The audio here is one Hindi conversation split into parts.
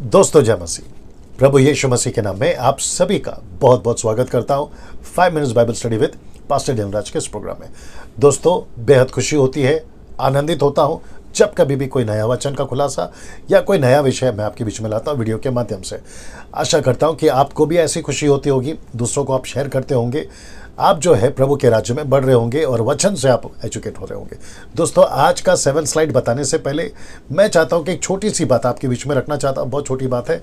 दोस्तों जय मसीह। प्रभु यीशु मसीह के नाम में आप सभी का बहुत बहुत स्वागत करता हूं 5 minutes Bible study with pastor Dharmraj के इस प्रोग्राम में। दोस्तों बेहद खुशी होती है, आनंदित होता हूं जब कभी भी कोई नया वचन का खुलासा या कोई नया विषय मैं आपके बीच में लाता हूं वीडियो के माध्यम से। आशा करता हूं कि आपको भी ऐसी खुशी होती होगी, दूसरों को आप शेयर करते होंगे, आप जो है प्रभु के राज्य में बढ़ रहे होंगे और वचन से आप एजुकेट हो रहे होंगे। दोस्तों आज का 7 स्लाइड बताने से पहले मैं चाहता हूं कि एक छोटी सी बात आपके बीच में रखना चाहता हूं। बहुत छोटी बात है।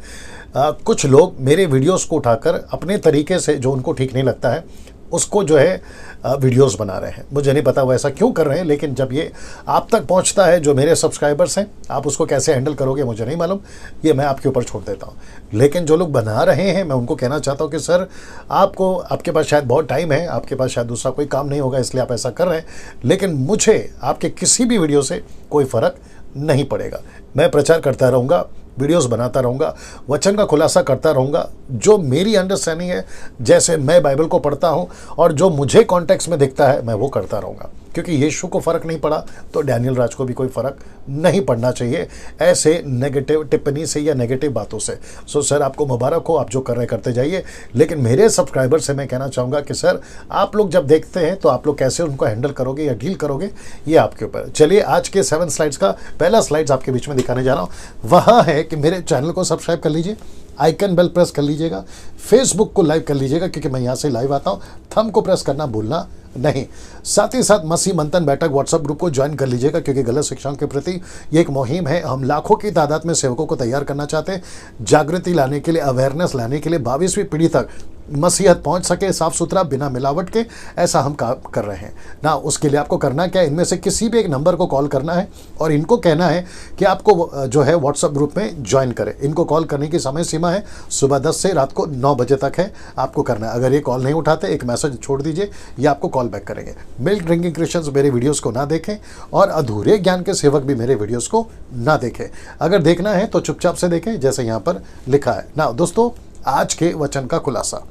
कुछ लोग मेरे वीडियोस को उठाकर अपने तरीके से जो उनको ठीक नहीं लगता है उसको जो है वीडियोस बना रहे हैं। मुझे नहीं पता वो ऐसा क्यों कर रहे हैं, लेकिन जब ये आप तक पहुंचता है जो मेरे सब्सक्राइबर्स हैं, आप उसको कैसे हैंडल करोगे मुझे नहीं मालूम, ये मैं आपके ऊपर छोड़ देता हूं। लेकिन जो लोग बना रहे हैं मैं उनको कहना चाहता हूं कि सर आपके पास शायद बहुत टाइम है, आपके पास शायद दूसरा कोई काम नहीं होगा इसलिए आप ऐसा कर रहे हैं, लेकिन मुझे आपके किसी भी वीडियो से कोई फ़र्क नहीं पड़ेगा। मैं प्रचार करता रहूँगा, वीडियोस बनाता रहूँगा, वचन का खुलासा करता रहूँगा। जो मेरी अंडरस्टैंडिंग है, जैसे मैं बाइबल को पढ़ता हूँ और जो मुझे कॉन्टेक्स्ट में दिखता है मैं वो करता रहूँगा। क्योंकि यीशु को फ़र्क नहीं पड़ा तो डैनियल राज को भी कोई फ़र्क नहीं पड़ना चाहिए ऐसे नेगेटिव टिप्पणी से या नेगेटिव बातों से। सो सर आपको मुबारक हो, आप जो कर रहे करते जाइए, लेकिन मेरे सब्सक्राइबर से मैं कहना चाहूँगा कि सर आप लोग जब देखते हैं तो आप लोग कैसे उनको हैंडल करोगे या डील करोगे ये आपके ऊपर। चलिए आज के 7 स्लाइड्स का पहला स्लाइड्स आपके बीच में दिखाने जा रहा हूँ। वहाँ है कि मेरे चैनल को सब्सक्राइब कर लीजिए, आइकन बेल प्रेस कर लीजिएगा, फेसबुक को लाइव कर लीजिएगा क्योंकि मैं यहाँ से लाइव आता हूँ, थंब को प्रेस करना भूलना नहीं। साथ ही साथ मसीह मंथन बैठक व्हाट्सएप ग्रुप को ज्वाइन कर लीजिएगा क्योंकि गलत शिक्षाओं के प्रति ये एक मुहिम है। हम लाखों की तादाद में सेवकों को तैयार करना चाहते हैं, जागृति लाने के लिए, अवेयरनेस लाने के लिए, 22वीं पीढ़ी तक मसीहत पहुंच सके साफ सुथरा बिना मिलावट के, ऐसा हम काम कर रहे हैं ना। उसके लिए आपको करना क्या है, इनमें से किसी भी एक नंबर को कॉल करना है और इनको कहना है कि आपको जो है व्हाट्सएप ग्रुप में ज्वाइन करें। इनको कॉल करने की समय सीमा है सुबह 10 से रात को 9 बजे तक है, आपको करना है। अगर ये कॉल नहीं उठाते एक मैसेज छोड़ दीजिए, ये आपको कॉल बैक करेंगे। मिल्क ड्रिंकिंग क्रिश्चियंस मेरे वीडियोस को ना देखें और अधूरे ज्ञान के सेवक भी मेरे वीडियोस को ना देखें। अगर देखना है तो चुपचाप से देखें जैसे यहाँ पर लिखा है ना। दोस्तों आज के वचन का खुलासा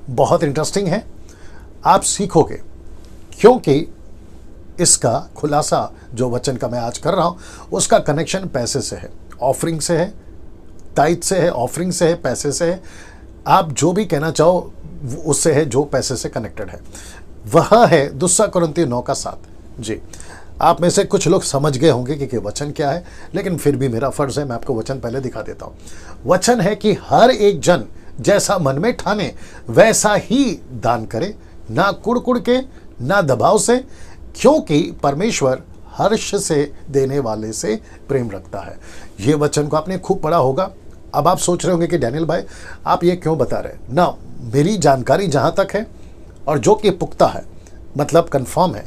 बहुत इंटरेस्टिंग है, आप सीखोगे क्योंकि इसका खुलासा जो वचन का मैं आज कर रहा हूं उसका कनेक्शन पैसे से है, ऑफरिंग से है, टाइट से है, ऑफरिंग से है, पैसे से है। आप जो भी कहना चाहो उससे है जो पैसे से कनेक्टेड है। वह है दूसरा कुरिन्थियों 9:7। जी आप में से कुछ लोग समझ गए होंगे कि वचन क्या है, लेकिन फिर भी मेरा फर्ज है मैं आपको वचन पहले दिखा देता हूं। वचन है कि हर एक जन जैसा मन में ठाने वैसा ही दान करे, ना कुड़ के ना दबाव से, क्योंकि परमेश्वर हर्ष से देने वाले से प्रेम रखता है। ये वचन को आपने खूब पढ़ा होगा। अब आप सोच रहे होंगे कि डैनियल भाई आप ये क्यों बता रहे हैं ना। मेरी जानकारी जहां तक है और जो कि पुख्ता है, मतलब कंफर्म है,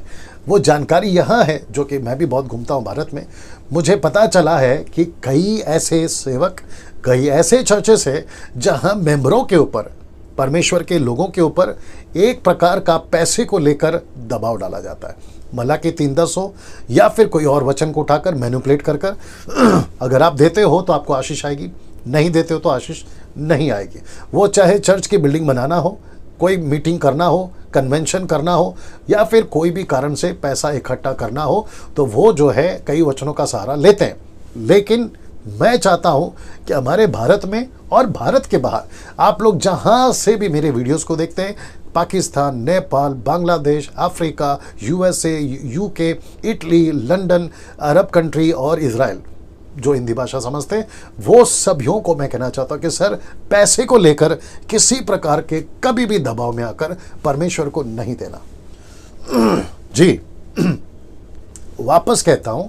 वो जानकारी यहाँ है जो कि मैं भी बहुत घूमता हूँ भारत में। मुझे पता चला है कि कई ऐसे सेवक, कई ऐसे चर्चेस है जहाँ मेंबरों के ऊपर, परमेश्वर के लोगों के ऊपर एक प्रकार का पैसे को लेकर दबाव डाला जाता है। मलाकी 3:10 हो या फिर कोई और वचन को उठाकर मैनिपुलेट कर अगर आप देते हो तो आपको आशीष आएगी, नहीं देते हो तो आशीष नहीं आएगी। वो चाहे चर्च की बिल्डिंग बनाना हो, कोई मीटिंग करना हो, कन्वेंशन करना हो या फिर कोई भी कारण से पैसा इकट्ठा करना हो, तो वो जो है कई वचनों का सहारा लेते हैं। लेकिन मैं चाहता हूं कि हमारे भारत में और भारत के बाहर आप लोग जहां से भी मेरे वीडियोस को देखते हैं, Pakistan, Nepal, Bangladesh, Africa, USA, UK, Italy, London, Arab country और इजराइल, जो हिंदी भाषा समझते हैं, वो सभियों को मैं कहना चाहता हूं कि सर पैसे को लेकर किसी प्रकार के कभी भी दबाव में आकर परमेश्वर को नहीं देना। जी वापस कहता हूं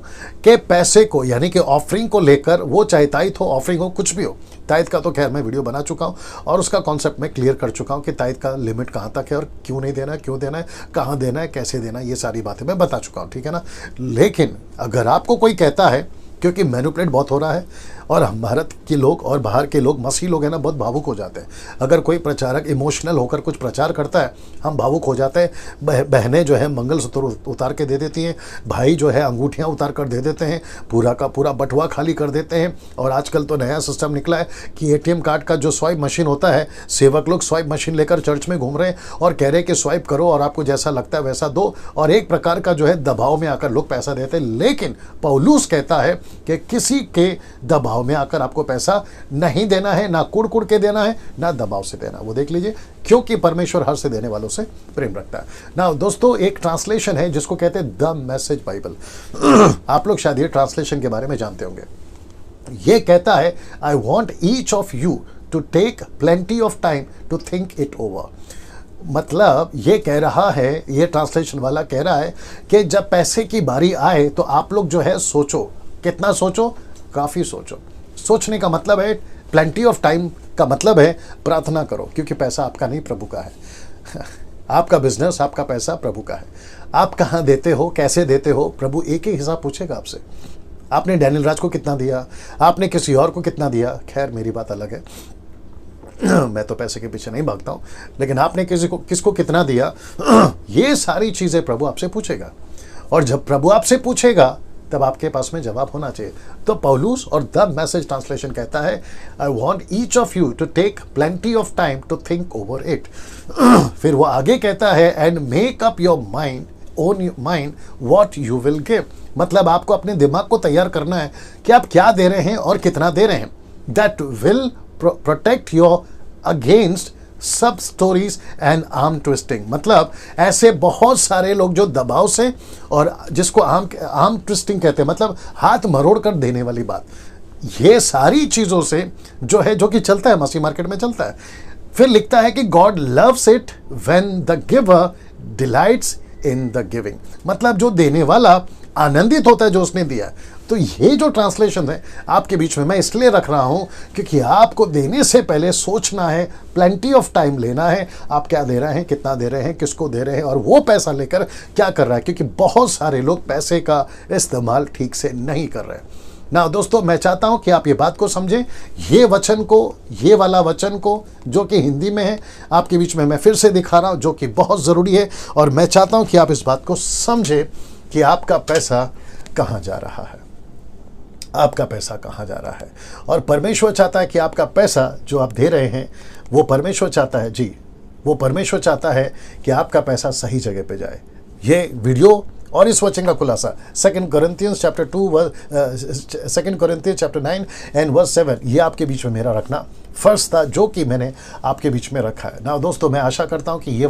कि पैसे को यानी कि ऑफरिंग को लेकर, वो चाहे ताइथ हो, ऑफरिंग हो, कुछ भी हो। ताइथ का तो खैर मैं वीडियो बना चुका हूं और उसका कॉन्सेप्ट मैं क्लियर कर चुका हूं कि ताइथ का लिमिट कहां तक है और क्यों नहीं देना है, क्यों देना है, कहां देना है, कैसे देना है, ये सारी बातें मैं बता चुका हूं, ठीक है ना। लेकिन अगर आपको कोई कहता है, क्योंकि मैनिपुलेट बहुत हो रहा है और हम भारत के लोग और बाहर के लोग, मसीह लोग हैं ना, बहुत भावुक हो जाते हैं। अगर कोई प्रचारक इमोशनल होकर कुछ प्रचार करता है, हम भावुक हो जाते हैं। बहनें जो है मंगलसूत्र उतार के दे देती हैं, भाई जो है अंगूठियां उतार कर दे देते हैं, पूरा का पूरा बटुआ खाली कर देते हैं। और आजकल तो नया सिस्टम निकला है कि एटीएम कार्ड का जो स्वाइप मशीन होता है, सेवक लोग स्वाइप मशीन लेकर चर्च में घूम रहे हैं और कह रहे हैं कि स्वाइप करो और आपको जैसा लगता है वैसा दो, और एक प्रकार का जो है दबाव में आकर लोग पैसा देते हैं। लेकिन पौलुस कहता है कि किसी के दबाव में आकर आपको पैसा नहीं देना है, ना कुड़ कुड़ के देना है, ना दबाव से देना। वो देख लीजिए, क्योंकि परमेश्वर हर से देने वालों से प्रेम रखता है ना। दोस्तों, एक ट्रांसलेशन है जिसको कहते हैं द मैसेज बाइबल। आप लोग शायद ये ट्रांसलेशन के बारे में जानते होंगे। ये कहता है, I want each of you to take plenty of time to think it over. मतलब ये कह रहा है, ये ट्रांसलेशन वाला कह रहा है कि जब पैसे की बारी आए तो आप लोग जो है सोचो। कितना सोचो? काफ़ी सोचो। सोचने का मतलब है, प्लेंटी ऑफ टाइम का मतलब है प्रार्थना करो, क्योंकि पैसा आपका नहीं, प्रभु का है। आपका बिजनेस, आपका पैसा प्रभु का है। आप कहाँ देते हो, कैसे देते हो, प्रभु एक ही हिसाब पूछेगा आपसे। आपने डैनियल राज को कितना दिया, आपने किसी और को कितना दिया, खैर मेरी बात अलग है, मैं तो पैसे के पीछे नहीं भागता हूँ, लेकिन आपने किसको कितना दिया, ये सारी चीज़ें प्रभु आपसे पूछेगा। और जब प्रभु आपसे पूछेगा तब आपके पास में जवाब होना चाहिए। तो पौलुस और द मैसेज ट्रांसलेशन कहता है, I want each of you to take plenty of time to think over it. फिर वो आगे कहता है, and make up your mind own mind what you will give. मतलब आपको अपने दिमाग को तैयार करना है कि आप क्या दे रहे हैं और कितना दे रहे हैं। That will protect your against सब स्टोरीज एंड आर्म ट्विस्टिंग। मतलब ऐसे बहुत सारे लोग जो दबाव से, और जिसको आर्म ट्विस्टिंग कहते हैं, मतलब हाथ मरोड़ कर देने वाली बात, ये सारी चीज़ों से जो है, जो कि चलता है, मसीह मार्केट में चलता है। फिर लिखता है कि God loves it when the giver delights in the giving. मतलब जो देने वाला आनंदित होता है जो उसने दिया। तो ये जो ट्रांसलेशन है आपके बीच में मैं इसलिए रख रहा हूं क्योंकि आपको देने से पहले सोचना है, प्लेंटी ऑफ टाइम लेना है, आप क्या दे रहे हैं, कितना दे रहे हैं, किसको दे रहे हैं, और वो पैसा लेकर क्या कर रहा है। क्योंकि बहुत सारे लोग पैसे का इस्तेमाल ठीक से नहीं कर रहे हैं ना। दोस्तों, मैं चाहता हूं कि आप ये बात को समझें। ये वचन को, ये वाला वचन को, जो कि हिंदी में है, आपके बीच में मैं फिर से दिखा रहा हूं, जो कि बहुत ज़रूरी है। और मैं चाहता हूं कि आप इस बात को समझें कि आपका पैसा कहाँ जा रहा है, आपका पैसा कहाँ जा रहा है। और परमेश्वर चाहता है कि आपका पैसा जो आप दे रहे हैं, वो परमेश्वर चाहता है, जी, वो परमेश्वर चाहता है कि आपका पैसा सही जगह पे जाए। ये वीडियो और इस वचन का खुलासा 2 कोरिन्थियंस चैप्टर 9 एंड वर्स 7, ये आपके बीच में मेरा रखना फर्ज था, जो कि मैंने आपके बीच में रखा है ना। दोस्तों, मैं आशा करता हूँ कि ये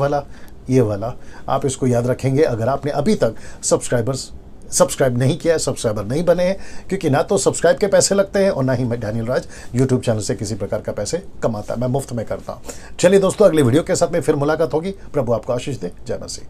वाला आप इसको याद रखेंगे। अगर आपने अभी तक सब्सक्राइब नहीं किया है, सब्सक्राइबर नहीं बने हैं, क्योंकि ना तो सब्सक्राइब के पैसे लगते हैं और ना ही मैं डैनियल राज यूट्यूब चैनल से किसी प्रकार का पैसे कमाता, मैं मुफ्त में करता हूँ। चलिए दोस्तों, अगली वीडियो के साथ में फिर मुलाकात होगी। प्रभु आपको आशीष दे। जय मसीह।